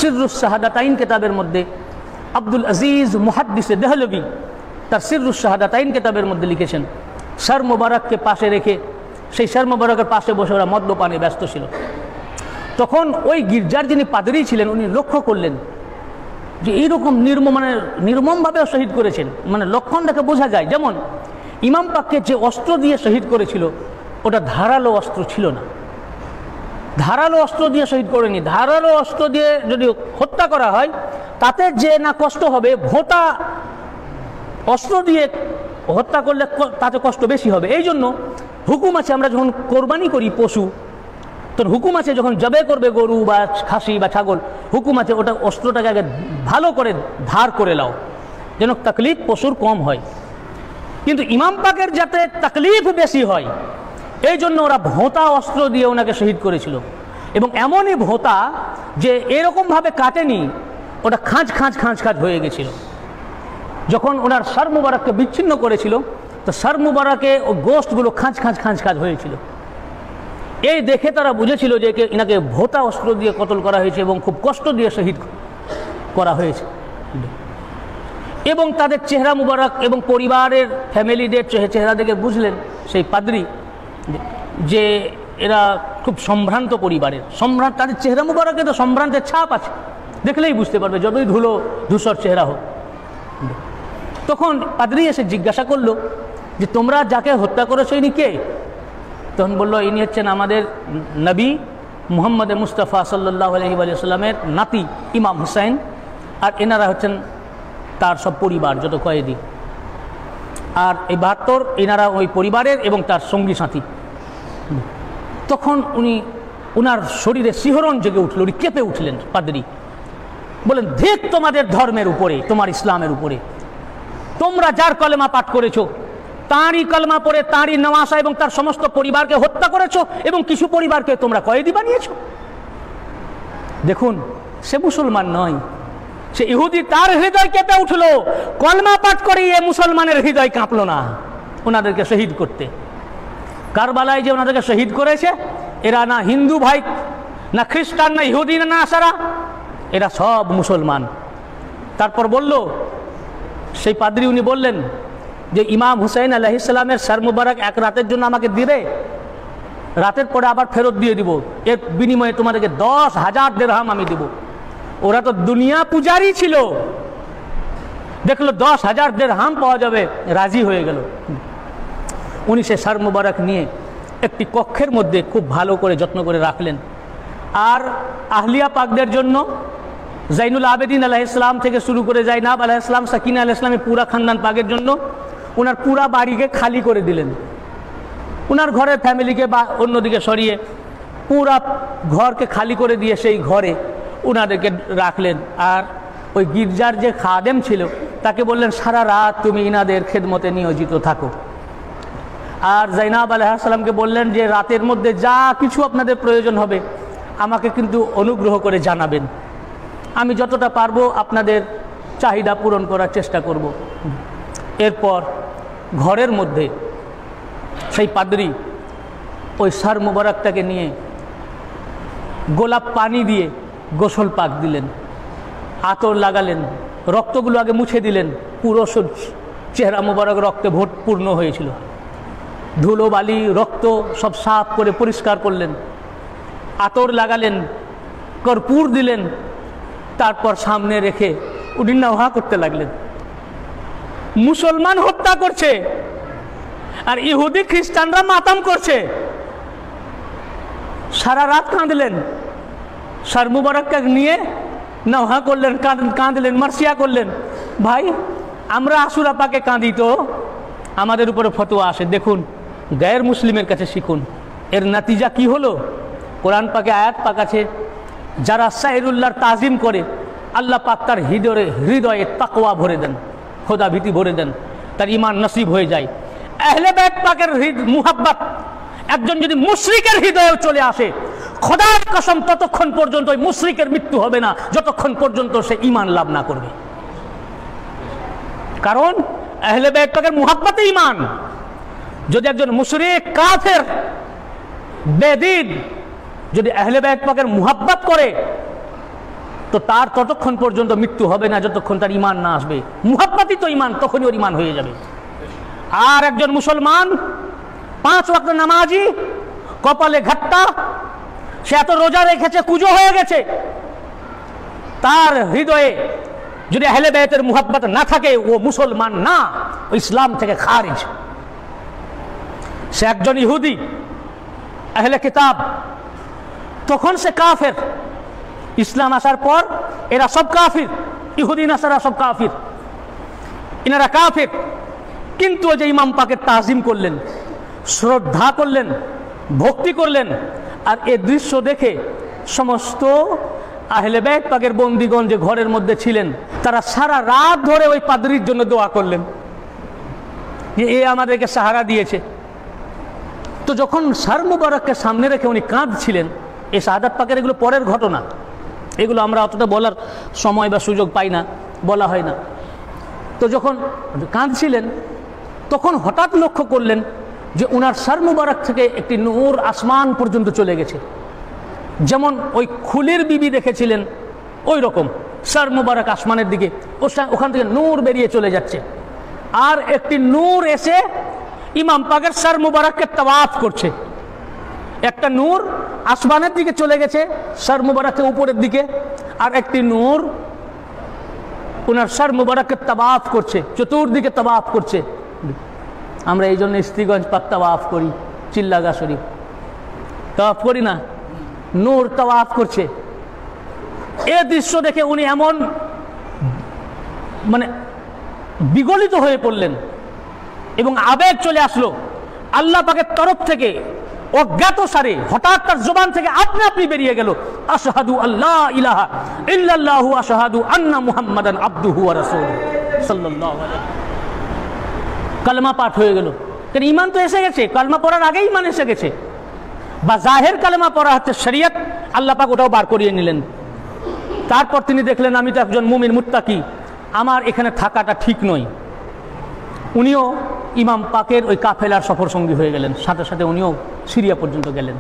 সিররুস শাহাদাতাইন কিতাবের মধ্যে আব্দুল আজিজ মুহাদ্দিসে দেহলভী তার সিররুস শাহাদাতাইন কিতাবের মধ্যে লিখেছেন, সর মুবারককে পাশে রেখে সেই সর মুবারকের পাশে বসে ওরা মদ্যপানে ব্যস্ত ছিল। তখন ওই গির্জার যিনি পাদরি ছিলেন উনি লক্ষ্য করলেন যে এইরকম নির্মমভাবে শহীদ করেছেন, মানে লক্ষণ দেখে বোঝা যায়। যেমন ইমাম পাককে যে অস্ত্র দিয়ে শহীদ করেছিল ওটা ধারালো অস্ত্র ছিল না, ধারালো অস্ত্র দিয়ে শহীদ করেনি। ধারালো অস্ত্র দিয়ে যদি হত্যা করা হয় তাতে যে না কষ্ট হবে, ভোঁতা অস্ত্র দিয়ে হত্যা করলে তাতে কষ্ট বেশি হবে। এই জন্য হুকুম আছে, আমরা যখন কোরবানি করি পশু, তখন হুকুম আছে যখন জবে করবে গরু বা খাসি বা ছাগল, হুকুম আছে ওটা অস্ত্রটাকে আগে ভালো করে ধার করে লাও, যেন তকলিফ পশুর কম হয়। কিন্তু ইমাম পাকের যাতে তকলিফ বেশি হয় এই জন্য ওরা ভোঁতা অস্ত্র দিয়ে ওনাকে শহীদ করেছিল। এবং এমনই ভোঁতা যে এরকমভাবে কাটেনি, ওটা খাঁজ খাঁজ খাঁজ খাঁজ হয়ে গেছিল। যখন ওনার সর মুবারককে বিচ্ছিন্ন করেছিল তো সর মুবারকে ও গোশতগুলো খাঁজ খাঁজ খাঁজ খাঁজ হয়েছিল। এই দেখে তারা বুঝেছিল যে এনাকে ভোঁতা অস্ত্র দিয়ে কতল করা হয়েছে এবং খুব কষ্ট দিয়ে শহীদ করা হয়েছে। এবং তাদের চেহারা মুবারক এবং পরিবারের ফ্যামিলিদের চেহারা দেখে বুঝলেন সেই পাদ্রী যে এরা খুব সম্ভ্রান্ত পরিবারের, তাদের চেহারা মুবারকে তো সম্ভ্রান্তের ছাপ আছে, দেখলেই বুঝতে পারবে যতই ধূসর চেহারা হোক। তখন পাদ্রী এসে জিজ্ঞাসা করলো যে তোমরা যাকে হত্যা করেছো ইনি কে? তখন বললো ইনি হচ্ছেন আমাদের নবী মুহাম্মদ মুস্তাফা সাল্লাল্লাহু আলাইহি ওয়া সাল্লামের নাতি ইমাম হুসাইন, আর এনারা হচ্ছেন তার সব পরিবার যত কয়েদি। আর এই 72 এনারা ওই পরিবারের এবং তার সঙ্গী সাথী। তখন উনার শরীরে শিহরণ জেগে উঠল, উনি কেঁপে উঠলেন পাদ্রী, বলেন ধিক তোমাদের ধর্মের উপরে, তোমার ইসলামের উপরে, তোমরা যার কলেমা পাঠ করেছো তাঁরই কলমা পড়ে তাঁরই নওয়াসা এবং তার সমস্ত পরিবারকে হত্যা করেছো এবং কিছু পরিবারকে তোমরা কয়েদি বানিয়েছো। দেখুন সে মুসলমান নয়, সে ইহুদি, তার হৃদয় কেঁপে উঠলো, কলমা পাঠ করে এ মুসলমানের হৃদয় কাঁপলো না ওনাদেরকে শহীদ করতে। কারবালায় যে ওনাদেরকে শহীদ করেছে এরা না হিন্দু ভাই, না খ্রিস্টান, না ইহুদি, না নাসারা, এরা সব মুসলমান। তারপর বলল সেই পাদ্রী, উনি বললেন যে ইমাম হুসাইন আলাইহিস সালামের সর মুবারক এক রাতের জন্য আমাকে দিবে, রাতের পরে আবার ফেরত দিয়ে দিব, এর বিনিময়ে তোমাদেরকে 10,000 দিরহাম আমি দিব। ওরা তো দুনিয়া পূজারি ছিল, দেখলো 10,000 দিরহাম পাওয়া যাবে, রাজি হয়ে গেল। উনি সে সর মুবারক নিয়ে একটি কক্ষের মধ্যে খুব ভালো করে যত্ন করে রাখলেন। আর আহলিয়া পাকদের জন্য জাইনুল আবেদিন আলাইহিস সালাম থেকে শুরু করে জাইনাব আলাইহিস সালাম, সাকিনা আলাইহিস সালামের পুরা খানদান পাকের জন্য ওনার পুরা বাড়িকে খালি করে দিলেন। ওনার ঘরের ফ্যামিলিকে বা অন্যদিকে সরিয়ে পুরা ঘরকে খালি করে দিয়ে সেই ঘরে ওনাদেরকে রাখলেন। আর ওই গির্জার যে খাদেম ছিল তাকে বললেন সারা রাত তুমি ইনাদের খেদমতে নিয়োজিত থাকো। আর জাইনাব আলাইহিস সালামকে বললেন যে রাতের মধ্যে যা কিছু আপনাদের প্রয়োজন হবে আমাকে কিন্তু অনুগ্রহ করে জানাবেন, আমি যতটা পারবো আপনাদের চাহিদা পূরণ করার চেষ্টা করব। এরপর ঘরের মধ্যে সেই পাদ্রী ওই সর মুবারকটাকে নিয়ে গোলাপ পানি দিয়ে গোসল পাক দিলেন, আতর লাগালেন, রক্তগুলো আগে মুছে দিলেন, পুরো চেহারা মুবারক রক্তে পূর্ণ হয়েছিল, ধুলো বালি রক্ত সব সাফ করে পরিষ্কার করলেন, আতর লাগালেন, কর্পূর দিলেন, তারপর সামনে রেখে উনি নওহা করতে লাগলেন। মুসলমান হত্যা করছে আর ইহুদি খ্রিস্টানরা মাতাম করছে। সারা রাত কাঁদলেন, সর মুবারককে নিয়ে নওহা করলেন, কাঁদলেন, মার্সিয়া করলেন। ভাই আমরা আশুরা পাকে কাঁদি তো আমাদের উপরে ফতোয়া আসে, দেখুন গায়ের মুসলিমের কাছে শিখুন। এর নতিজা কি হলো? কোরআন পাকে আয়াত পাক আছে, যারা শাইরুল্লাহর তাজিম করে আল্লাহ পাক তার হৃদয়ে তাকওয়া ভরে দেন, খোদা ভীতি ভরে দেন, তার ঈমান নসিব হয়ে যায়। আহলে বাইত পাকের মুহাব্বত একজন যদি মুশরিকের হৃদয়ে চলে আসে, খোদার কসম ততক্ষণ পর্যন্ত ওই মুশরিকের মৃত্যু হবে না যতক্ষণ পর্যন্ত সে ঈমান লাভ না করবে। কারণ আহলে বাইত পাকের মুহাব্বতে ঈমান। যদি একজন মুশরিক কাফের বেদিন যদি আহলে বাইত পাকের মুহাব্বত করে তো তার ততক্ষণ পর্যন্ত মৃত্যু হবে না যতক্ষণ তার ঈমান না আসবে। মুহাব্বতই তো ঈমান, তখনই ওর ঈমান হয়ে যাবে। আর একজন মুসলমান 5 ওয়াক্ত নামাজি, কপালে ঘাট্টা, সে এত রোজা রেখেছে, কুজো হয়ে গেছে, তার হৃদয়ে যদি আহলে বাইতের মুহাব্বত না থাকে, ও মুসলমান না, ও ইসলাম থেকে খারিজ। সে একজন ইহুদি, আহলে কিতাব, তখন সে কাফের। ইসলাম আসার পর এরা সব কাফির, ইহুদি নাসারা সব কাফির, এনারা কাফির। কিন্তু যে ইমাম পাকের তাজিম করলেন, শ্রদ্ধা করলেন, ভক্তি করলেন, আর এ দৃশ্য দেখে সমস্ত আহলে বাইত পাকের বন্দীগণ যে ঘরের মধ্যে ছিলেন, তারা সারা রাত ধরে ওই পাদ্রীর জন্য দোয়া করলেন যে এ আমাদেরকে সাহারা দিয়েছে। তো যখন সর মুবারককে সামনে রেখে উনি কাঁদছিলেন, এই শাহাদাত পাকের এগুলো পরের ঘটনা, এগুলো আমরা অতটা বলার সময় বা সুযোগ পাই না, বলা হয় না। তো যখন কাঁদছিলেন, তখন হঠাৎ লক্ষ্য করলেন যে ওনার সর মুবারক থেকে একটি নূর আসমান পর্যন্ত চলে গেছে। যেমন ওই খুলির বিবি দেখেছিলেন ওই রকম সর মুবারক আসমানের দিকে, ওখান থেকে নূর বেরিয়ে চলে যাচ্ছে। আর একটি নূর এসে ইমাম পাকের সর মুবারককে তাওয়াফ করছে। একটা নূর আসমানের দিকে চলে গেছে সর মুবারকের উপরের দিকে, আর একটি নূর ওনার সর মুবারককে তাওয়াফ করছে, চতুর্দিকে তাওয়াফ করছে। আমরা এই জন্য স্ত্রীগঞ্জ পাক তাওয়াফ করি, চিল্লাগা শরীফ তাওয়াফ করি না, নূর তাওয়াফ করছে। এ দৃশ্য দেখে উনি এমন মানে বিগলিত হয়ে পড়লেন এবং আবেগ চলে আসলো। আল্লাহ পাকের তরফ থেকে অজ্ঞাত সারে হঠাৎ তার জবান থেকে আপনি বেরিয়ে গেল, আশহাদু আল্লা ইলাহা ইল্লাল্লাহু আশহাদু আন্না মুহাম্মাদান আবদুহু ওয়া রাসূলুহু সাল্লাল্লাহু আলাইহি। কালেমা পাঠ হয়ে গেল, কারণ ঈমান তো এসে গেছে, কালেমা পড়ার আগেই ঈমান এসে গেছে। বা জাহের কালেমা পড়া হচ্ছে শরীয়ত, আল্লাহ পাক ওটাও বার করিয়ে নিলেন। তারপর তিনি দেখলেন আমি তো একজন মুমিন মুত্তাকি, আমার এখানে থাকাটা ঠিক নয়। উনিও ইমাম পাকের ওই কাফেলার সফর সঙ্গী হয়ে গেলেন, সাথে সাথে উনিও সিরিয়া পর্যন্ত গেলেন।